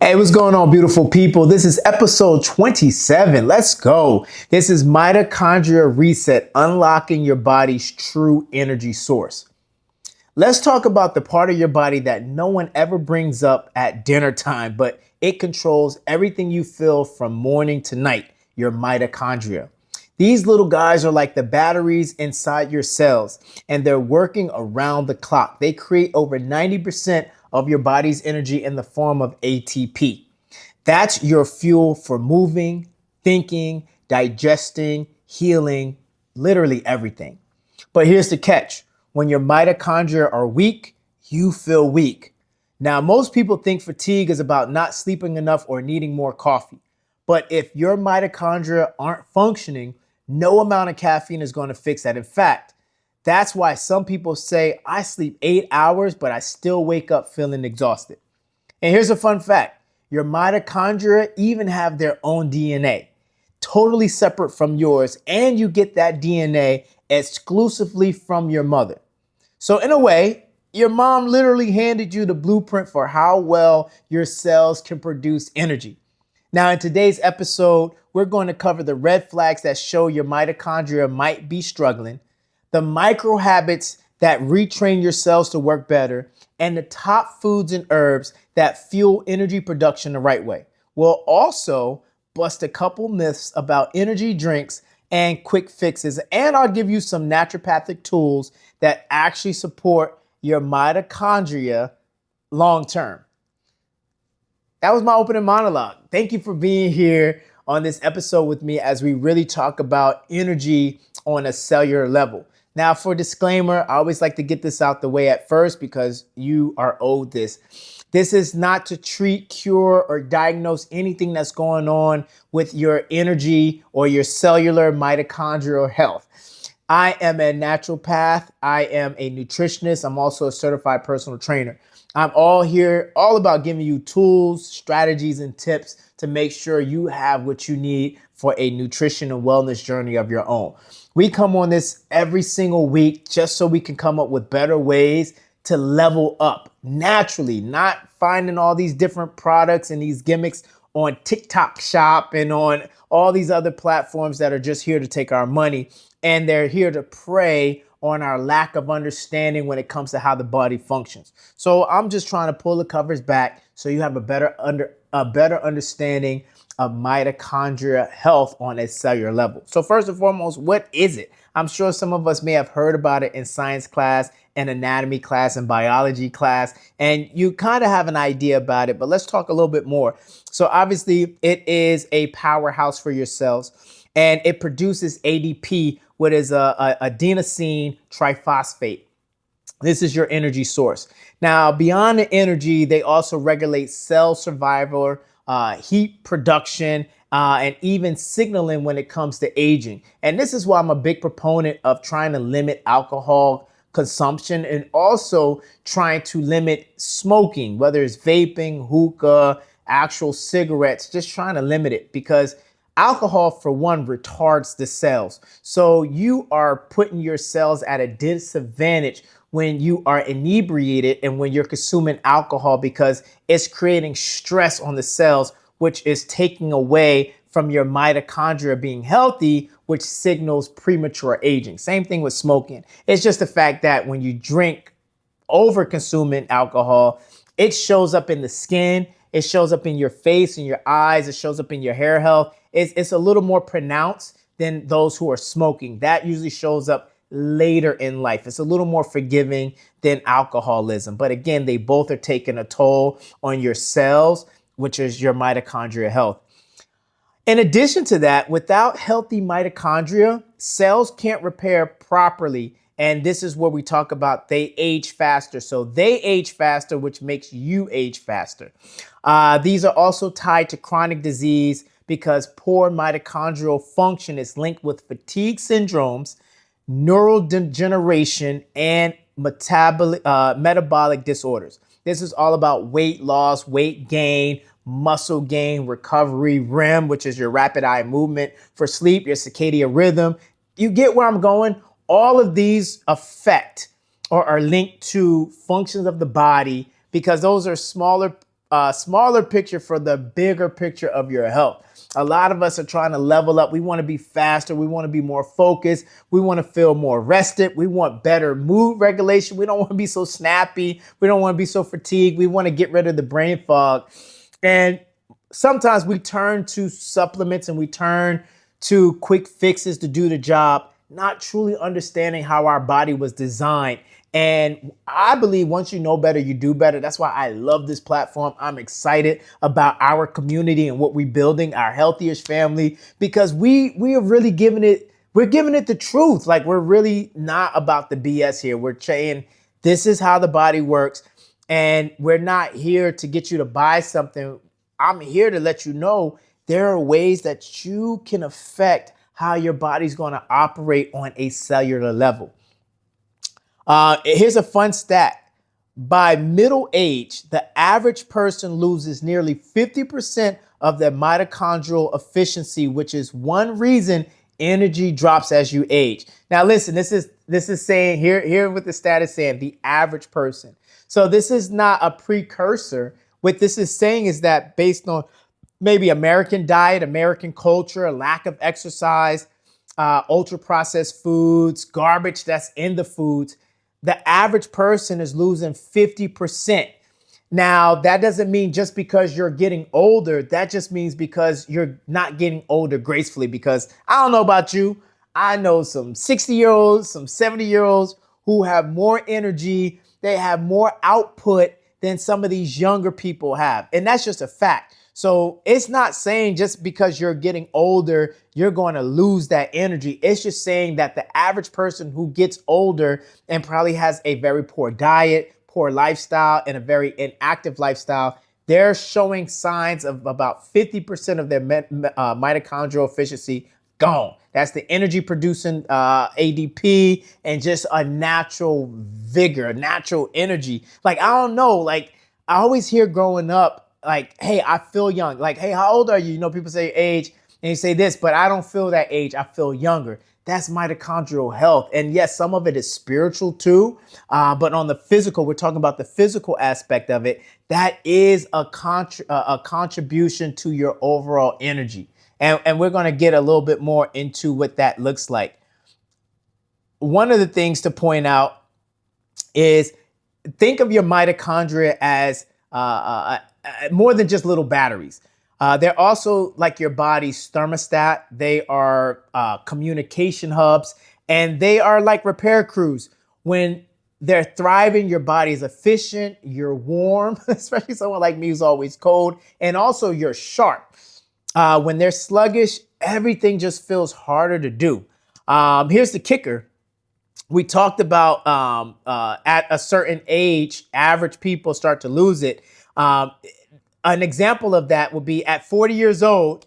Hey, what's going on, beautiful people? This is episode 27. Let's go. This is Mitochondria Reset, unlocking your body's true energy source. Let's talk about the part of your body that no one ever brings up at dinner time, but it controls everything you feel from morning to night, your mitochondria. These little guys are like the batteries inside your cells, and they're working around the clock. They create over 90% of your body's energy in the form of ATP. That's your fuel for moving, thinking, digesting, healing, literally everything. But here's the catch. When your mitochondria are weak, you feel weak. Now, most people think fatigue is about not sleeping enough or needing more coffee. But if your mitochondria aren't functioning, no amount of caffeine is going to fix that. In fact, that's why some people say, I sleep 8 hours, but I still wake up feeling exhausted. And here's a fun fact. Your mitochondria even have their own DNA, totally separate from yours, and you get that DNA exclusively from your mother. So in a way, your mom literally handed you the blueprint for how well your cells can produce energy. Now, in today's episode, we're going to cover the red flags that show your mitochondria might be struggling, the microhabits that retrain your cells to work better, and the top foods and herbs that fuel energy production the right way. We'll also bust a couple myths about energy drinks and quick fixes, and I'll give you some naturopathic tools that actually support your mitochondria long term. That was my opening monologue. Thank you for being here on this episode with me as we really talk about energy on a cellular level. Now, for disclaimer, I always like to get this out the way at first because you are owed this. This is not to treat, cure, or diagnose anything that's going on with your energy or your cellular mitochondrial health. I am a naturopath. I am a nutritionist. I'm also a certified personal trainer. I'm all about giving you tools, strategies, and tips to make sure you have what you need for a nutrition and wellness journey of your own. We come on this every single week just so we can come up with better ways to level up naturally, not finding all these different products and these gimmicks on TikTok Shop and on all these other platforms that are just here to take our money. And they're here to prey on our lack of understanding when it comes to how the body functions. So I'm just trying to pull the covers back so you have a better understanding of mitochondria health on a cellular level. So first and foremost, what is it? I'm sure some of us may have heard about it in science class and anatomy class and biology class, and you kind of have an idea about it, but let's talk a little bit more. So obviously it is a powerhouse for your cells, and it produces ADP, what is adenosine triphosphate. This is your energy source. Now, beyond the energy, they also regulate cell survival, heat production, and even signaling when it comes to aging. And this is why I'm a big proponent of trying to limit alcohol consumption and also trying to limit smoking, whether it's vaping, hookah, actual cigarettes, just trying to limit it because alcohol, for one, retards the cells. So you are putting your cells at a disadvantage when you are inebriated and when you're consuming alcohol because it's creating stress on the cells, which is taking away from your mitochondria being healthy, which signals premature aging. Same thing with smoking. It's just the fact that when you drink over consuming alcohol, it shows up in the skin, it shows up in your face and your eyes, it shows up in your hair health. It's a little more pronounced than those who are smoking. That usually shows up later in life. It's a little more forgiving than alcoholism. But again, they both are taking a toll on your cells, which is your mitochondrial health. In addition to that, without healthy mitochondria, cells can't repair properly. And this is where we talk about they age faster. So they age faster, which makes you age faster. These are also tied to chronic disease because poor mitochondrial function is linked with fatigue syndromes, neurodegeneration, and metabolic disorders. This is all about weight loss, weight gain, muscle gain, recovery, REM, which is your rapid eye movement, for sleep, your circadian rhythm. You get where I'm going? All of these affect or are linked to functions of the body because those are smaller smaller picture for the bigger picture of your health. A lot of us are trying to level up. We want to be faster. We want to be more focused. We want to feel more rested. We want better mood regulation. We don't want to be so snappy. We don't want to be so fatigued. We want to get rid of the brain fog. And sometimes we turn to supplements and we turn to quick fixes to do the job, not truly understanding how our body was designed. And I believe once you know better, you do better. That's why I love this platform. I'm excited about our community and what we're building, our healthiest family, because we are really we're giving it the truth. Like, we're really not about the BS here. We're saying this is how the body works. And we're not here to get you to buy something. I'm here to let you know there are ways that you can affect how your body's going to operate on a cellular level. Here's a fun stat. By middle age, the average person loses nearly 50% of their mitochondrial efficiency, which is one reason energy drops as you age. Now, listen, this is saying here what the stat is saying, the average person. So this is not a precursor. What this is saying is that based on maybe American diet, American culture, a lack of exercise, ultra processed foods, garbage that's in the foods, the average person is losing 50%. Now, that doesn't mean just because you're getting older, that just means because you're not getting older gracefully. Because I don't know about you, I know some 60-year-olds, some 70-year-olds who have more energy, they have more output than some of these younger people have. And that's just a fact. So it's not saying just because you're getting older, you're going to lose that energy. It's just saying that the average person who gets older and probably has a very poor diet, poor lifestyle, and a very inactive lifestyle, they're showing signs of about 50% of their mitochondrial efficiency gone. That's the energy producing ADP and just a natural vigor, a natural energy. Like, I don't know, like I always hear growing up, like, hey, I feel young. Like, hey, how old are you? You know, people say age and you say this, but I don't feel that age. I feel younger. That's mitochondrial health. And yes, some of it is spiritual too. But on the physical, we're talking about the physical aspect of it. That is a contribution to your overall energy. And we're going to get a little bit more into what that looks like. One of the things to point out is think of your mitochondria as more than just little batteries. They're also like your body's thermostat. They are communication hubs, and they are like repair crews. When they're thriving, your body is efficient, you're warm, especially someone like me who's always cold, and also you're sharp. When they're sluggish, everything just feels harder to do. Here's the kicker. We talked about at a certain age, average people start to lose it. An example of that would be at 40 years old,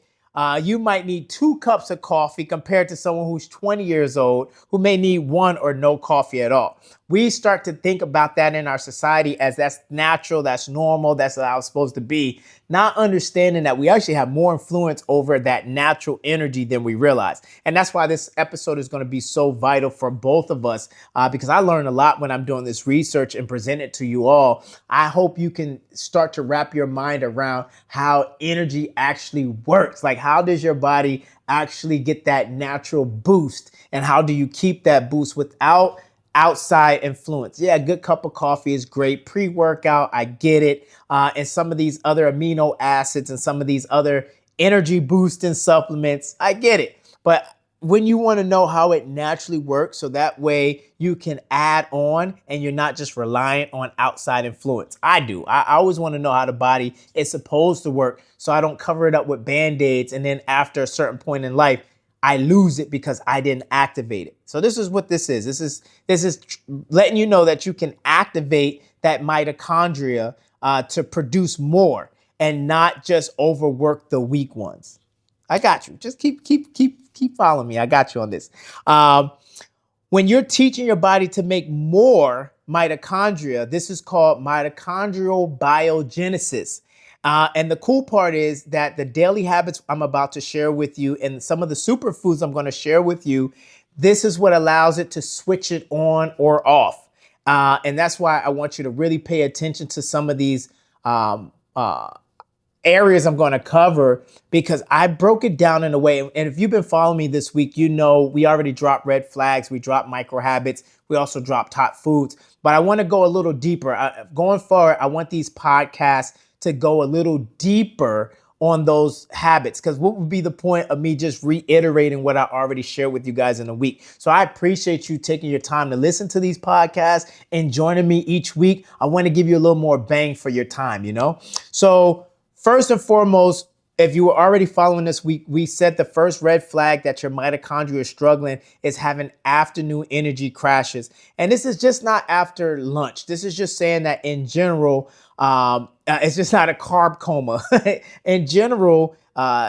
you might need 2 cups of coffee compared to someone who's 20 years old who may need 1 or no coffee at all. We start to think about that in our society as that's natural, that's normal, that's how it's supposed to be, not understanding that we actually have more influence over that natural energy than we realize. And that's why this episode is going to be so vital for both of us, because I learn a lot when I'm doing this research and present it to you all. I hope you can start to wrap your mind around how energy actually works. Like, how does your body actually get that natural boost? And how do you keep that boost without outside influence? Yeah, a good cup of coffee is great. Pre-workout, I get it. And some of these other amino acids and some of these other energy boosting supplements, I get it. But when you want to know how it naturally works, so that way you can add on and you're not just reliant on outside influence. I do. I always want to know how the body is supposed to work so I don't cover it up with Band-Aids and then after a certain point in life, I lose it because I didn't activate it. So this is what this is. This is letting you know that you can activate that mitochondria to produce more and not just overwork the weak ones. I got you. Just keep following me. I got you on this. When you're teaching your body to make more mitochondria, this is called mitochondrial biogenesis. And the cool part is that the daily habits I'm about to share with you and some of the superfoods I'm going to share with you, this is what allows it to switch it on or off. And that's why I want you to really pay attention to some of these uh, areas I'm going to cover because I broke it down in a way. And if you've been following me this week, you know we already dropped red flags. We dropped MicroHabits. We also dropped top foods. But I want to go a little deeper. Going forward, I want these podcasts to go a little deeper on those habits, because what would be the point of me just reiterating what I already shared with you guys in a week? So I appreciate you taking your time to listen to these podcasts and joining me each week. I want to give you a little more bang for your time, you know? So first and foremost, if you were already following this week, we said the first red flag that your mitochondria is struggling is having afternoon energy crashes. And this is just not after lunch. This is just saying that in general, it's just not a carb coma. In general,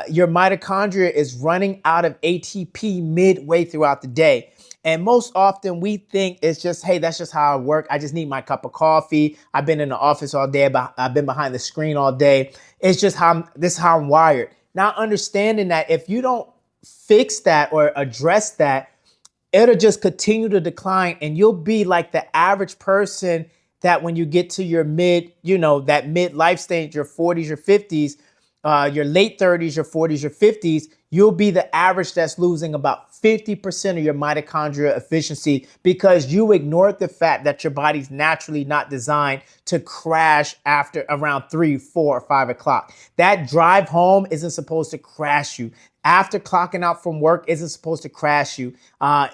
your mitochondria is running out of ATP midway throughout the day. And most often we think it's just, hey, that's just how I work. I just need my cup of coffee. I've been in the office all day, but I've been behind the screen all day. It's just this is how I'm wired. Now, understanding that if you don't fix that or address that, it'll just continue to decline, and you'll be like the average person that when you get to your that mid life stage, your 40s, your 50s, your late 30s, your 40s, your 50s, you'll be the average that's losing about 50% of your mitochondria efficiency because you ignored the fact that your body's naturally not designed to crash after around 3, 4, or 5 o'clock. That drive home isn't supposed to crash you. After clocking out from work isn't supposed to crash you.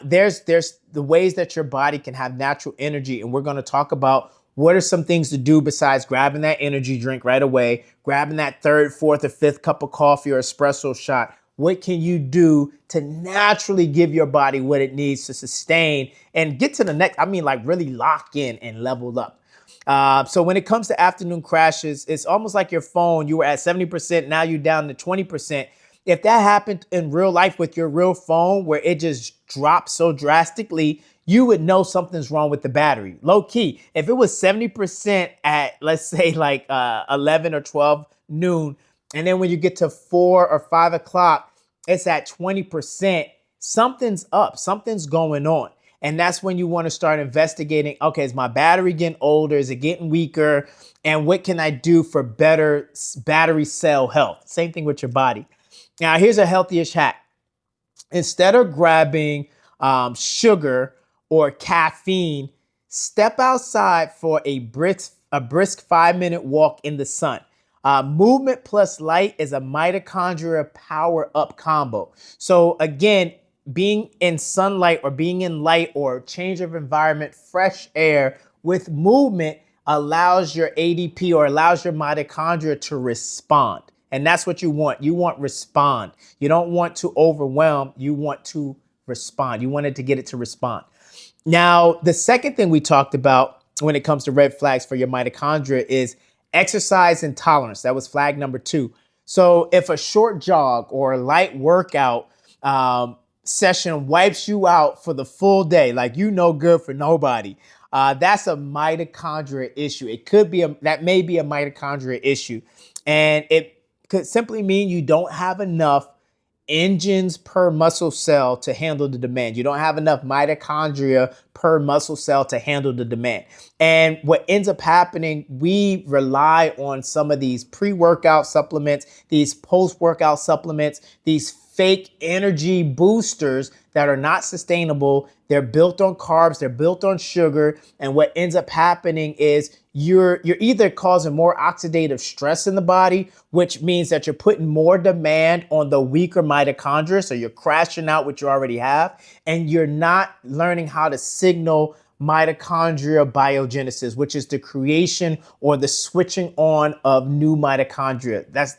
There's the ways that your body can have natural energy, and we're going to talk about what are some things to do besides grabbing that energy drink right away, grabbing that third, fourth, or fifth cup of coffee or espresso shot. What can you do to naturally give your body what it needs to sustain and get to the next, like really lock in and level up. So when it comes to afternoon crashes, it's almost like your phone. You were at 70%, now you're down to 20%. If that happened in real life with your real phone where it just drops so drastically, you would know something's wrong with the battery. Low key, if it was 70% at, let's say, like 11 or 12 noon, and then when you get to 4 or 5 o'clock, it's at 20%, something's up, something's going on. And that's when you want to start investigating, okay, is my battery getting older? Is it getting weaker? And what can I do for better battery cell health? Same thing with your body. Now, here's a healthy-ish hack. Instead of grabbing sugar or caffeine, step outside for a brisk 5-minute walk in the sun. Movement plus light is a mitochondria power up combo. So again, being in sunlight or being in light or change of environment, fresh air with movement allows your ADP or allows your mitochondria to respond. And that's what you want. You want respond. You don't want to overwhelm. You want to respond. You wanted to get it to respond. Now, the second thing we talked about when it comes to red flags for your mitochondria is exercise intolerance. That was flag number 2. So if a short jog or a light workout session wipes you out for the full day, like good for nobody, that's a mitochondria issue. It could be that may be a mitochondria issue. And it could simply mean you don't have enough engines per muscle cell to handle the demand. You don't have enough mitochondria per muscle cell to handle the demand. And what ends up happening, we rely on some of these pre-workout supplements, these post-workout supplements, these fake energy boosters that are not sustainable. They're built on carbs, they're built on sugar. And what ends up happening is you're either causing more oxidative stress in the body, which means that you're putting more demand on the weaker mitochondria. So you're crashing out what you already have, and you're not learning how to signal mitochondria biogenesis, which is the creation or the switching on of new mitochondria. That's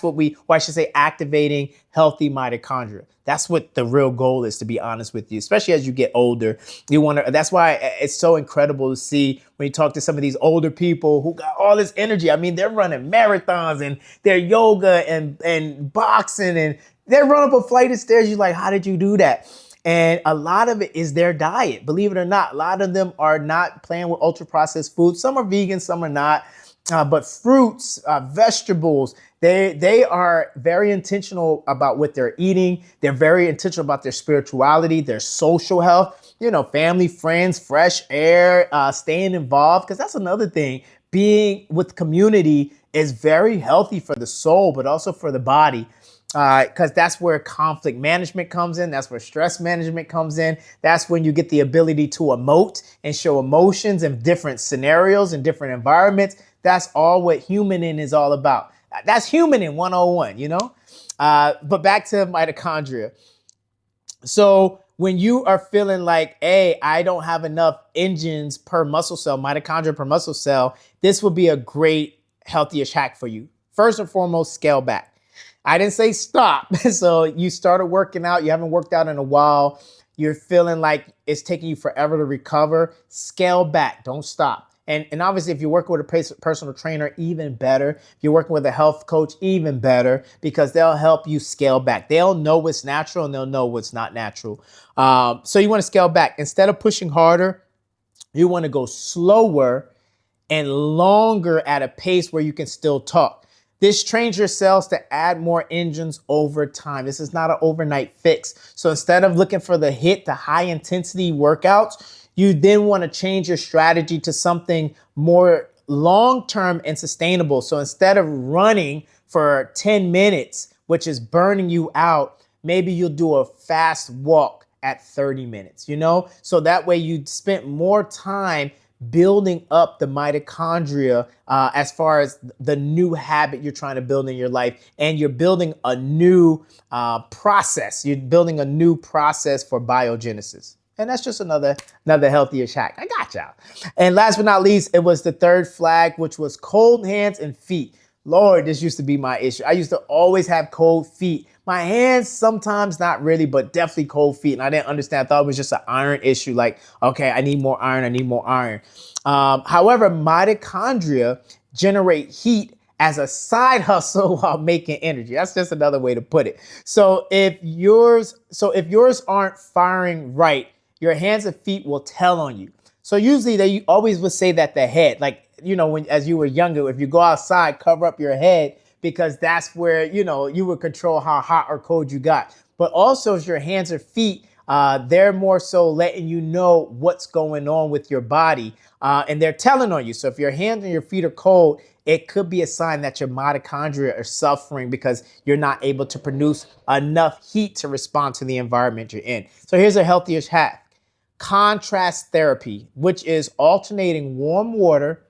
what I should say, activating healthy mitochondria. That's what the real goal is, to be honest with you, especially as you get older. That's why it's so incredible to see when you talk to some of these older people who got all this energy. I mean, they're running marathons and they're yoga and boxing, and they run up a flight of stairs. You're like, how did you do that? And a lot of it is their diet. Believe it or not, a lot of them are not playing with ultra processed foods. Some are vegan, some are not. But fruits, vegetables, they are very intentional about what they're eating. They're very intentional about their spirituality, their social health, family, friends, fresh air, staying involved. Because that's another thing. being with community is very healthy for the soul, but also for the body. Because that's where conflict management comes in. That's where stress management comes in. That's when you get the ability to emote and show emotions in different scenarios and different environments. That's all what humaning is all about. That's humaning 101, you know? But back to mitochondria. So when you are feeling like, hey, I don't have enough engines per muscle cell, mitochondria per muscle cell, this would be a great healthy-ish hack for you. First and foremost, scale back. I didn't say stop. So you started working out, you haven't worked out in a while, you're feeling like it's taking you forever to recover, scale back, don't stop. And obviously, if you're working with a personal trainer, even better. If you're working with a health coach, even better, because they'll help you scale back. They'll know what's natural and they'll know what's not natural. So you want to scale back. Instead of pushing harder, you want to go slower and longer at a pace where you can still talk. This trains your cells to add more engines over time. This is not an overnight fix. So instead of looking for the high intensity workouts, you then want to change your strategy to something more long-term and sustainable. So instead of running for 10 minutes, which is burning you out, maybe you'll do a fast walk at 30 minutes, you know? So that way you spent more time building up the mitochondria as far as the new habit you're trying to build in your life. And you're building a new process. You're building a new process for biogenesis. And that's just another healthy-ish hack. I got y'all. And last but not least, it was the third flag, which was cold hands and feet. Lord, this used to be my issue. I used to always have cold feet. My hands, sometimes not really, but definitely cold feet. And I didn't understand. I thought it was just an iron issue. Like, okay, I need more iron. I need more iron. However, mitochondria generate heat as a side hustle while making energy. That's just another way to put it. So if yours aren't firing right, your hands and feet will tell on you. So usually they always would say that the head, like, you know, when as you were younger, if you go outside, cover up your head because that's where, you know, you would control how hot or cold you got. But also as your hands or feet, they're more so letting you know what's going on with your body and they're telling on you. So if your hands and your feet are cold, it could be a sign that your mitochondria are suffering because you're not able to produce enough heat to respond to the environment you're in. So here's a healthiest hack. Contrast therapy, which is alternating warm water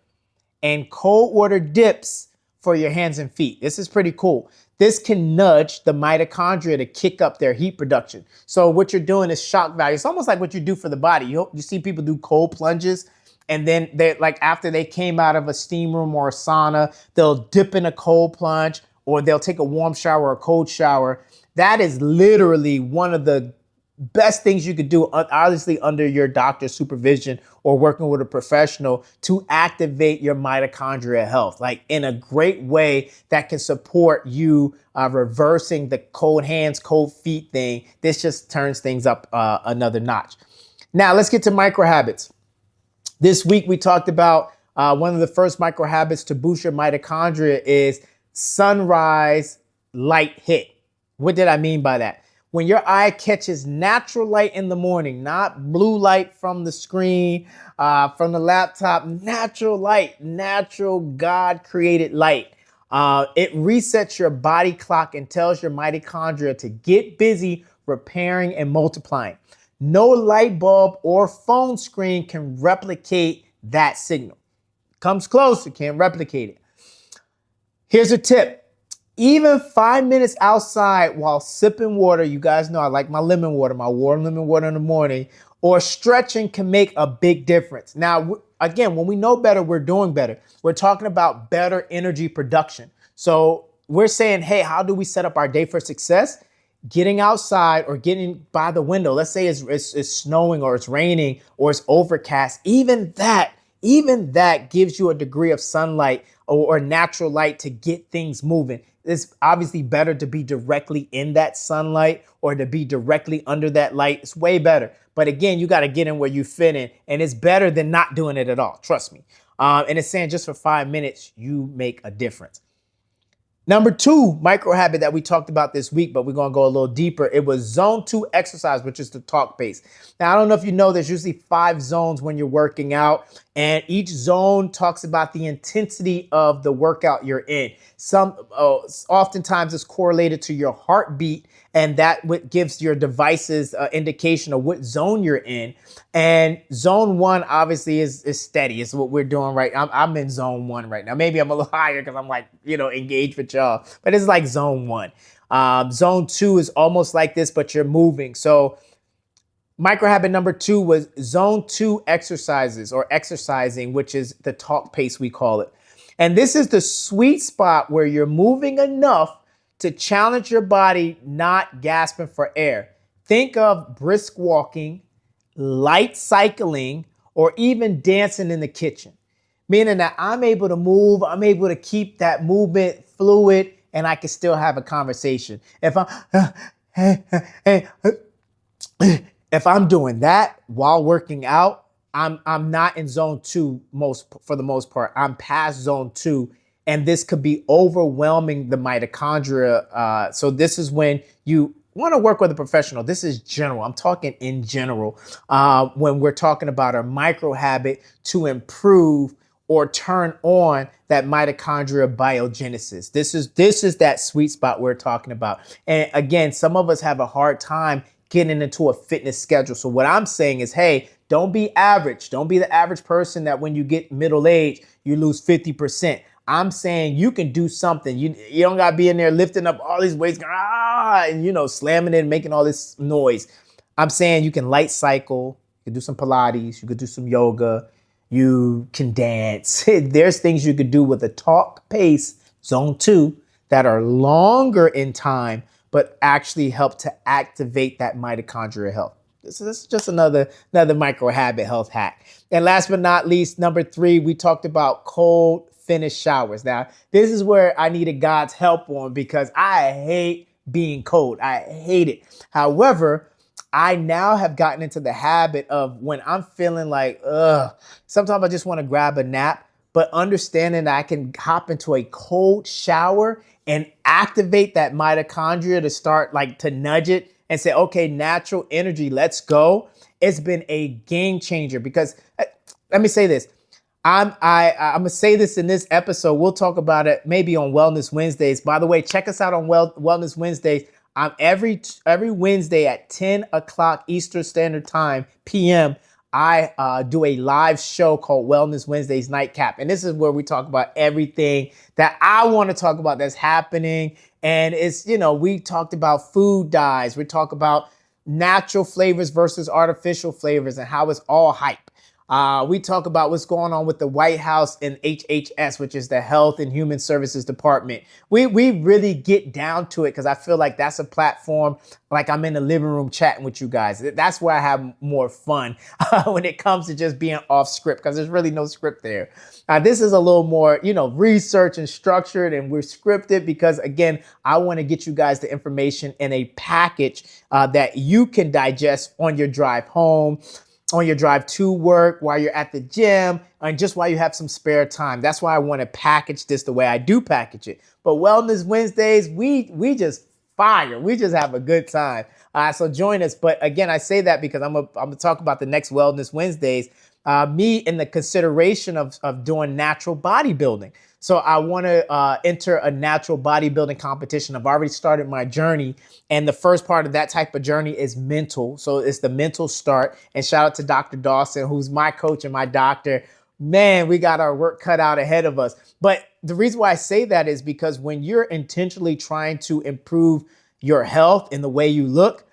and cold water dips for your hands and feet. This is pretty cool. This can nudge the mitochondria to kick up their heat production. So what you're doing is shock value. It's almost like what you do for the body. You see people do cold plunges, and then they like after they came out of a steam room or a sauna, they'll dip in a cold plunge or they'll take a warm shower or a cold shower. That is literally one of the best things you could do, obviously under your doctor's supervision or working with a professional to activate your mitochondrial health, like in a great way that can support you reversing the cold hands, cold feet thing. This just turns things up another notch. Now let's get to microhabits. This week we talked about one of the first microhabits to boost your mitochondria is sunrise light hit. What did I mean by that? When your eye catches natural light in the morning, not blue light from the screen, from the laptop, natural light, natural God-created light. It resets your body clock and tells your mitochondria to get busy repairing and multiplying. No light bulb or phone screen can replicate that signal. Comes close, it can't replicate it. Here's a tip. Even 5 minutes outside while sipping water, you guys know I like my lemon water, my warm lemon water in the morning, or stretching can make a big difference. Now, again, when we know better, we're doing better. We're talking about better energy production. So we're saying, hey, how do we set up our day for success? Getting outside or getting by the window. Let's say it's snowing or it's raining or it's overcast. Even that gives you a degree of sunlight or natural light to get things moving. It's obviously better to be directly in that sunlight or to be directly under that light. It's way better. But again, you got to get in where you fit in. And it's better than not doing it at all. Trust me. And it's saying just for 5 minutes, you make a difference. Number two, micro habit that we talked about this week, but we're going to go a little deeper. It was zone 2 exercise, which is the talk pace. Now, I don't know if you know, there's usually 5 zones when you're working out, and each zone talks about the intensity of the workout you're in. Oftentimes it's correlated to your heartbeat, and that what gives your devices indication of what zone you're in. And zone 1 obviously is steady. It's what we're doing right now. I'm in zone 1 right now. Maybe I'm a little higher because I'm like, engaged with y'all, but it's like zone 1. Zone 2 is almost like this, but you're moving. So micro habit number 2 was zone 2 exercises or exercising, which is the talk pace, we call it. And this is the sweet spot where you're moving enough to challenge your body, not gasping for air. Think of brisk walking, light cycling, or even dancing in the kitchen. Meaning that I'm able to move, I'm able to keep that movement fluid, and I can still have a conversation. If I'm doing that while working out, I'm not in zone 2 for the most part. I'm past zone 2, and this could be overwhelming the mitochondria. So this is when you want to work with a professional. This is general. I'm talking in general when we're talking about a micro habit to improve or turn on that mitochondria biogenesis. This is that sweet spot we're talking about. And again, some of us have a hard time getting into a fitness schedule. So what I'm saying is, hey, don't be average. Don't be the average person that when you get middle age, you lose 50%. I'm saying you can do something. You don't got to be in there lifting up all these weights, and slamming it and making all this noise. I'm saying you can light cycle, you can do some Pilates, you could do some yoga, you can dance. There's things you could do with a talk pace, zone 2, that are longer in time, but actually help to activate that mitochondrial health. This is just another micro habit health hack. And last but not least, number 3, we talked about cold finish showers. Now, this is where I needed God's help on because I hate being cold. I hate it. However, I now have gotten into the habit of when I'm feeling like, sometimes I just want to grab a nap, but understanding that I can hop into a cold shower and activate that mitochondria to start to nudge it and say, okay, natural energy, let's go. It's been a game changer because let me say this. I'm gonna say this in this episode. We'll talk about it maybe on Wellness Wednesdays. By the way, check us out on Wellness Wednesdays. Every Wednesday at 10 o'clock Eastern Standard Time, PM, I do a live show called Wellness Wednesdays Nightcap. And this is where we talk about everything that I want to talk about that's happening. And it's, we talked about food dyes. We talk about natural flavors versus artificial flavors and how it's all hype. We talk about what's going on with the White House and HHS, which is the Health and Human Services Department. We really get down to it because I feel like that's a platform like I'm in the living room chatting with you guys. That's where I have more fun when it comes to just being off script because there's really no script there. This is a little more, research and structured, and we're scripted because, again, I want to get you guys the information in a package that you can digest on your drive home, on your drive to work, while you're at the gym, and just while you have some spare time. That's why I want to package this the way I do package it. But Wellness Wednesdays, we just fire. We just have a good time. So join us. But again, I say that because I'm gonna talk about the next Wellness Wednesdays, me in the consideration of doing natural bodybuilding. So I want to enter a natural bodybuilding competition. I've already started my journey. And the first part of that type of journey is mental. So it's the mental start. And shout out to Dr. Dawson, who's my coach and my doctor. Man, we got our work cut out ahead of us. But the reason why I say that is because when you're intentionally trying to improve your health and the way you look,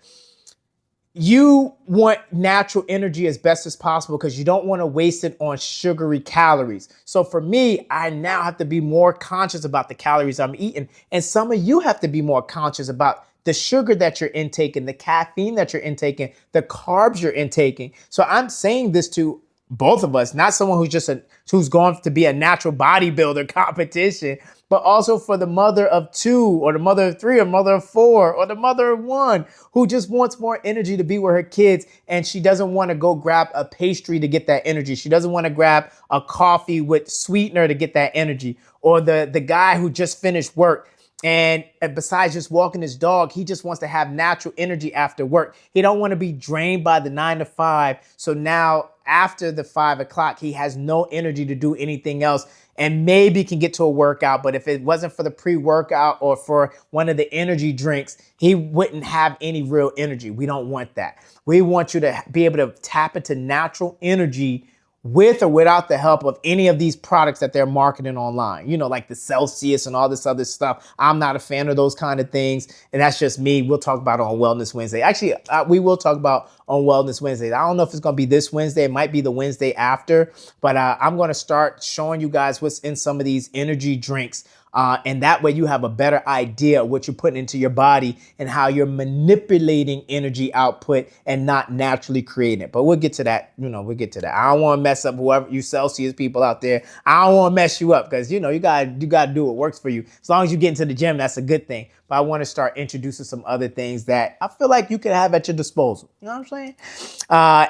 you want natural energy as best as possible because you don't want to waste it on sugary calories. So for me, I now have to be more conscious about the calories I'm eating. And some of you have to be more conscious about the sugar that you're intaking, the caffeine that you're intaking, the carbs you're intaking. So I'm saying this to both of us, not someone who's going to be a natural bodybuilder competition, but also for the mother of 2 or the mother of 3 or mother of 4 or the mother of 1 who just wants more energy to be with her kids, and she doesn't want to go grab a pastry to get that energy. She doesn't want to grab a coffee with sweetener to get that energy, or the guy who just finished work And besides just walking his dog, he just wants to have natural energy after work. He don't want to be drained by the 9 to 5. So now after the 5 o'clock, he has no energy to do anything else and maybe can get to a workout. But if it wasn't for the pre-workout or for one of the energy drinks, he wouldn't have any real energy. We don't want that. We want you to be able to tap into natural energy with or without the help of any of these products that they're marketing online, like the Celsius and all this other stuff. I'm not a fan of those kind of things. And that's just me. We'll talk about it on Wellness Wednesday. Actually, we will talk about on Wellness Wednesday. I don't know if it's going to be this Wednesday. It might be the Wednesday after, but I'm going to start showing you guys what's in some of these energy drinks. And that way you have a better idea of what you're putting into your body and how you're manipulating energy output and not naturally creating it. But we'll get to that. We'll get to that. I don't want to mess up whoever you Celsius people out there. I don't want to mess you up because, you gotta do what works for you. As long as you get into the gym, that's a good thing. But I want to start introducing some other things that I feel like you can have at your disposal. You know what I'm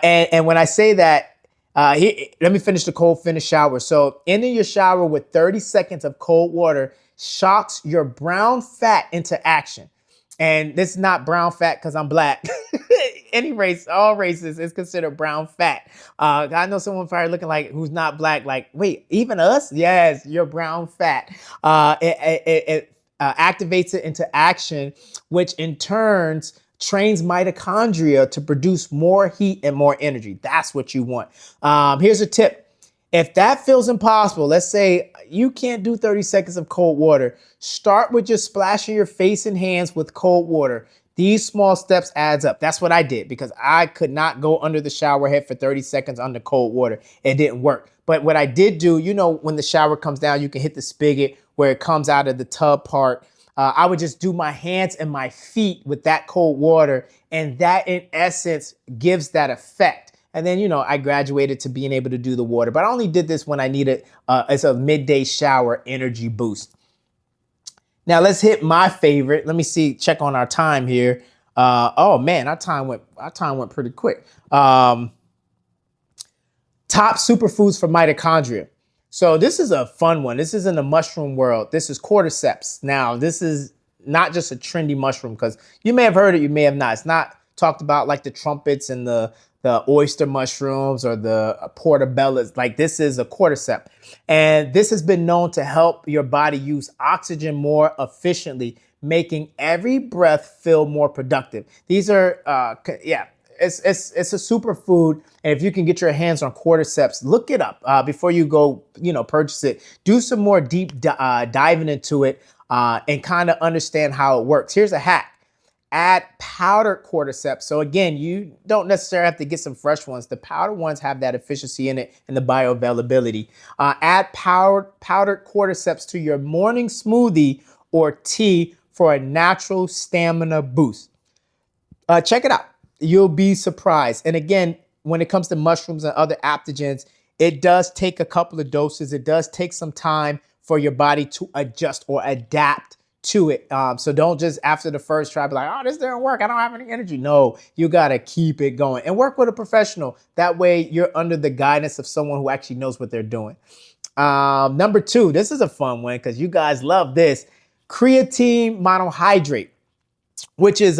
saying? And when I say that, let me finish the cold finish shower. So ending your shower with 30 seconds of cold water shocks your brown fat into action. And this is not brown fat because I'm black. Any race, all races is considered brown fat. I know someone probably looking like who's not black, like, wait, even us? Yes, you're brown fat. It activates it into action, which in turns trains mitochondria to produce more heat and more energy. That's what you want. Here's a tip. If that feels impossible, let's say you can't do 30 seconds of cold water, start with just splashing your face and hands with cold water. These small steps adds up. That's what I did because I could not go under the shower head for 30 seconds under cold water. It didn't work. But what I did do, when the shower comes down, you can hit the spigot where it comes out of the tub part. I would just do my hands and my feet with that cold water. And that in essence gives that effect. And then, I graduated to being able to do the water, but I only did this when I needed as a midday shower energy boost. Now let's hit my favorite. Let me check on our time here. Oh man, our time went pretty quick. Top superfoods for mitochondria. So this is a fun one. This is in the mushroom world. This is cordyceps. Now, this is not just a trendy mushroom because you may have heard it, you may have not. It's not talked about like the trumpets and the oyster mushrooms or the portobellas. Like this is a cordyceps. And this has been known to help your body use oxygen more efficiently, making every breath feel more productive. These are, it's a superfood. And if you can get your hands on cordyceps, look it up before you go, purchase it. Do some more deep diving into it and kind of understand how it works. Here's a hack. Add powdered cordyceps. So again, you don't necessarily have to get some fresh ones. The powdered ones have that efficiency in it and the bioavailability. Add powdered cordyceps to your morning smoothie or tea for a natural stamina boost. Check it out. You'll be surprised. And again, when it comes to mushrooms and other adaptogens, it does take a couple of doses. It does take some time for your body to adjust or adapt to it. So don't just after the first try be like, oh, this didn't work. I don't have any energy. No, you got to keep it going and work with a professional. That way you're under the guidance of someone who actually knows what they're doing. Number 2, this is a fun one because you guys love this. Creatine monohydrate, which is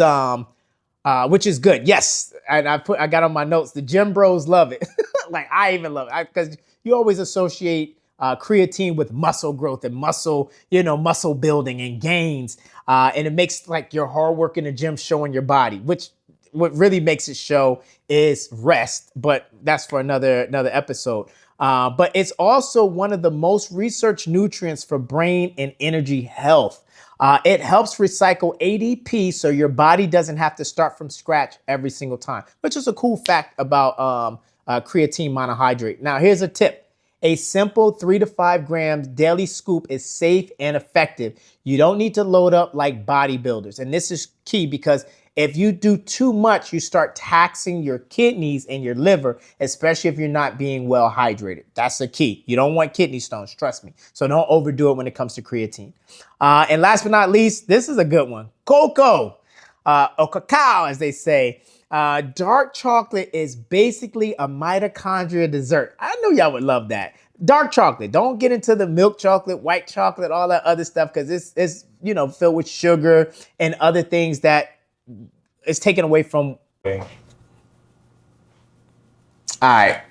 good. Yes. And I got on my notes, the gym bros love it. Like I even love it because you always associate creatine with muscle growth and muscle building and gains. And it makes like your hard work in the gym show in your body, which what really makes it show is rest. But that's for another episode. But it's also one of the most researched nutrients for brain and energy health. It helps recycle ADP so your body doesn't have to start from scratch every single time, which is a cool fact about creatine monohydrate. Now, here's a tip. A simple 3 to 5 grams daily scoop is safe and effective. You don't need to load up like bodybuilders. And this is key because if you do too much, you start taxing your kidneys and your liver, especially if you're not being well hydrated. That's the key. You don't want kidney stones, trust me. So don't overdo it when it comes to creatine. And last but not least, this is a good one. Cocoa, or cacao, as they say. Dark chocolate is basically a mitochondria dessert. I know y'all would love that. Dark chocolate. Don't get into the milk chocolate, white chocolate, all that other stuff, because it's filled with sugar and other things that is taken away from. All right,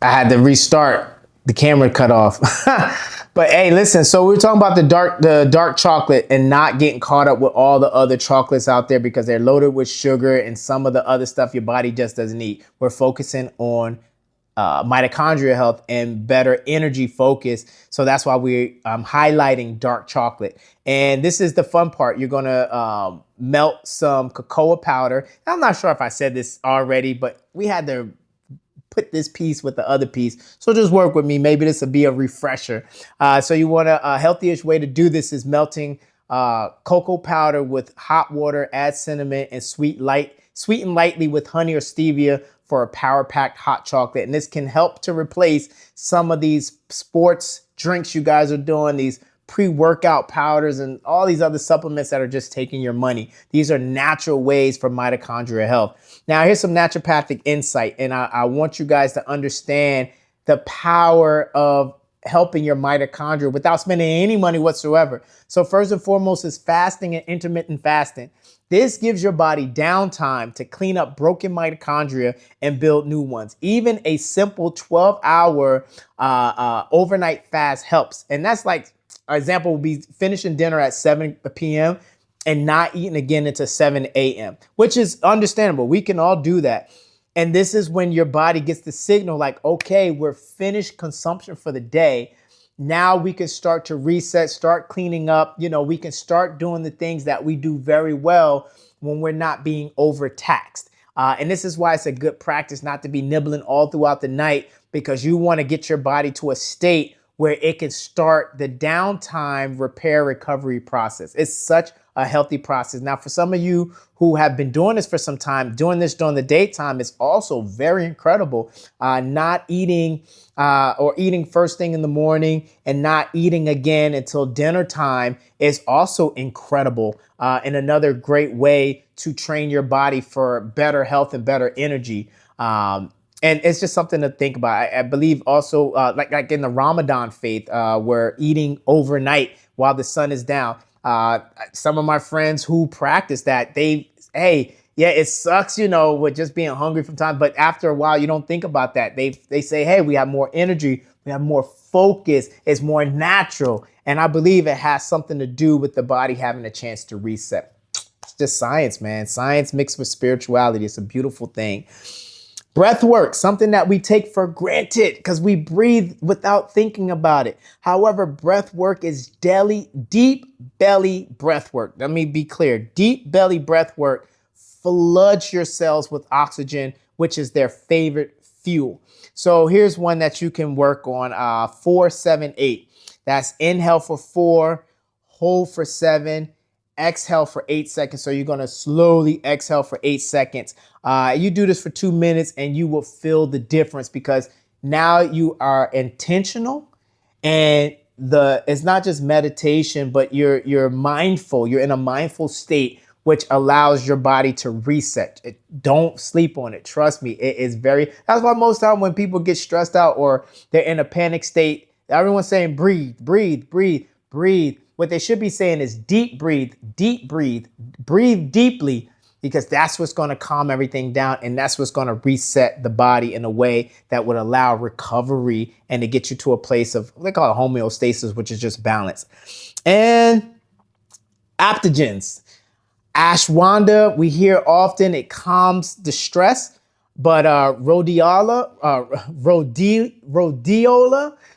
I had to restart. The camera cut off. But hey, listen, so we were talking about the dark chocolate and not getting caught up with all the other chocolates out there because they're loaded with sugar and some of the other stuff your body just doesn't need. We're focusing on mitochondrial health and better energy focus. So that's why we're highlighting dark chocolate. And this is the fun part. You're gonna melt some cocoa powder. I'm not sure if I said this already, but we had to put this piece with the other piece. So just work with me. Maybe this will be a refresher. So you want a healthiest way to do this is melting cocoa powder with hot water, add cinnamon, and sweeten lightly with honey or stevia for a power-packed hot chocolate. And this can help to replace some of these sports drinks you guys are doing, these pre-workout powders and all these other supplements that are just taking your money. These are natural ways for mitochondrial health. Now, here's some naturopathic insight, and I want you guys to understand the power of helping your mitochondria without spending any money whatsoever. So first and foremost is fasting and intermittent fasting. This gives your body downtime to clean up broken mitochondria and build new ones. Even a simple 12-hour overnight fast helps. And that's like, an example would be finishing dinner at 7 p.m. and not eating again until 7 a.m., which is understandable. We can all do that. And this is when your body gets the signal like, okay, we're finished consumption for the day. Now we can start to reset, start cleaning up. We can start doing the things that we do very well when we're not being overtaxed. And this is why it's a good practice not to be nibbling all throughout the night, because you want to get your body to a state where it can start the downtime repair recovery process. It's such a healthy process. Now, for some of you who have been doing this for some time, doing this during the daytime is also very incredible. Not eating or eating first thing in the morning and not eating again until dinner time is also incredible and another great way to train your body for better health and better energy. And it's just something to think about. I believe also like in the Ramadan faith, we're eating overnight while the sun is down. Some of my friends who practice that, it sucks, with just being hungry from time. But after a while, you don't think about that. They say, hey, we have more energy. We have more focus. It's more natural. And I believe it has something to do with the body having a chance to reset. It's just science, man. Science mixed with spirituality. It's a beautiful thing. Breath work, something that we take for granted because we breathe without thinking about it. However, breath work is deep belly breath work. Let me be clear. Deep belly breath work floods your cells with oxygen, which is their favorite fuel. So here's one that you can work on, 4, 7, 8. That's inhale for 4, hold for 7, exhale for 8 seconds. So you're going to slowly exhale for 8 seconds. You do this for 2 minutes and you will feel the difference, because now you are intentional, and it's not just meditation, but you're mindful. You're in a mindful state, which allows your body to reset. Don't sleep on it. Trust me. That's why most time when people get stressed out or they're in a panic state, everyone's saying, breathe, breathe, breathe, breathe. What they should be saying is deep breathe, breathe deeply, because that's what's going to calm everything down. And that's what's going to reset the body in a way that would allow recovery and to get you to a place of, they call it homeostasis, which is just balance. And adaptogens. Ashwagandha, we hear often, it calms the stress, but rhodiola,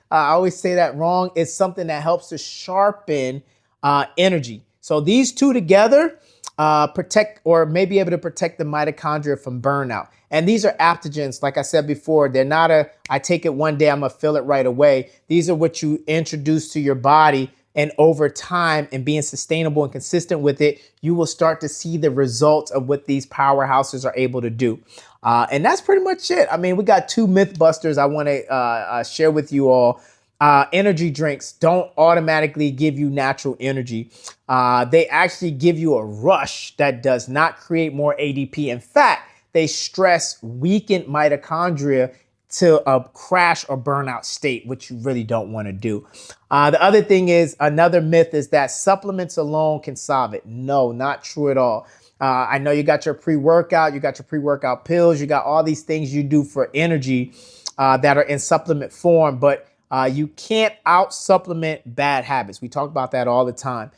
I always say that wrong. It's something that helps to sharpen energy. So these two together protect, or may be able to protect the mitochondria from burnout. And these are adaptogens. Like I said before, they're not I take it one day, I'm gonna feel it right away. These are what you introduce to your body. And over time, and being sustainable and consistent with it, you will start to see the results of what these powerhouses are able to do. And that's pretty much it. I mean, we got 2 myth busters I want to share with you all. Energy drinks don't automatically give you natural energy. They actually give you a rush that does not create more ADP. In fact, they stress weakened mitochondria to a crash or burnout state, which you really don't want to do. The other thing is, another myth is that supplements alone can solve it. No, not true at all. I know you got your pre-workout, you got your pre-workout pills, you got all these things you do for energy that are in supplement form, but you can't out-supplement bad habits. We talk about that all the time.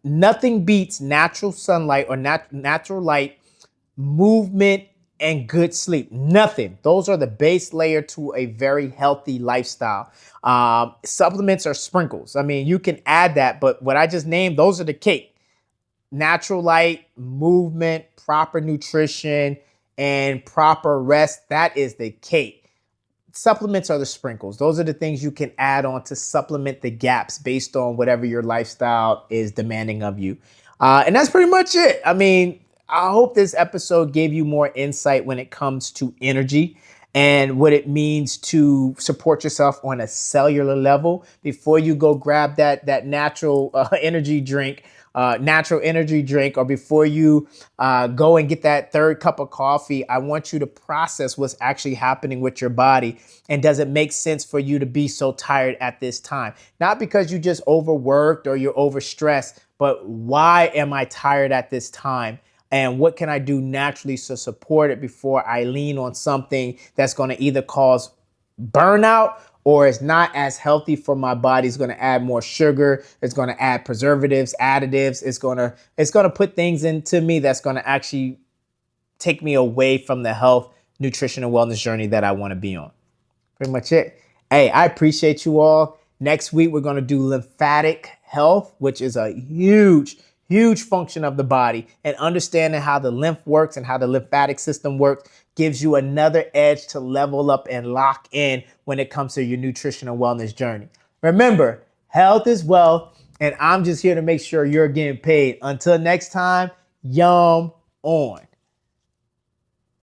Nothing beats natural sunlight or natural light, movement, and good sleep. Nothing. Those are the base layer to a very healthy lifestyle. Supplements are sprinkles. I mean, you can add that, but what I just named, those are the cake. Natural light, movement, proper nutrition, and proper rest. That is the cake. Supplements are the sprinkles. Those are the things you can add on to supplement the gaps based on whatever your lifestyle is demanding of you. And that's pretty much it. I mean, I hope this episode gave you more insight when it comes to energy and what it means to support yourself on a cellular level before you go grab that natural energy drink. Or before you go and get that third cup of coffee. I want you to process what's actually happening with your body. And does it make sense for you to be so tired at this time? Not because you just overworked or you're overstressed, but why am I tired at this time? And what can I do naturally to support it before I lean on something that's going to either cause burnout or is not as healthy for my body? It's going to add more sugar. It's going to add preservatives, additives. It's going to put things into me that's going to actually take me away from the health, nutrition, and wellness journey that I want to be on. Pretty much it. Hey, I appreciate you all. Next week, we're going to do lymphatic health, which is a huge function of the body, and understanding how the lymph works and how the lymphatic system works gives you another edge to level up and lock in when it comes to your nutrition and wellness journey. Remember, health is wealth, and I'm just here to make sure you're getting paid. Until next time, yum on.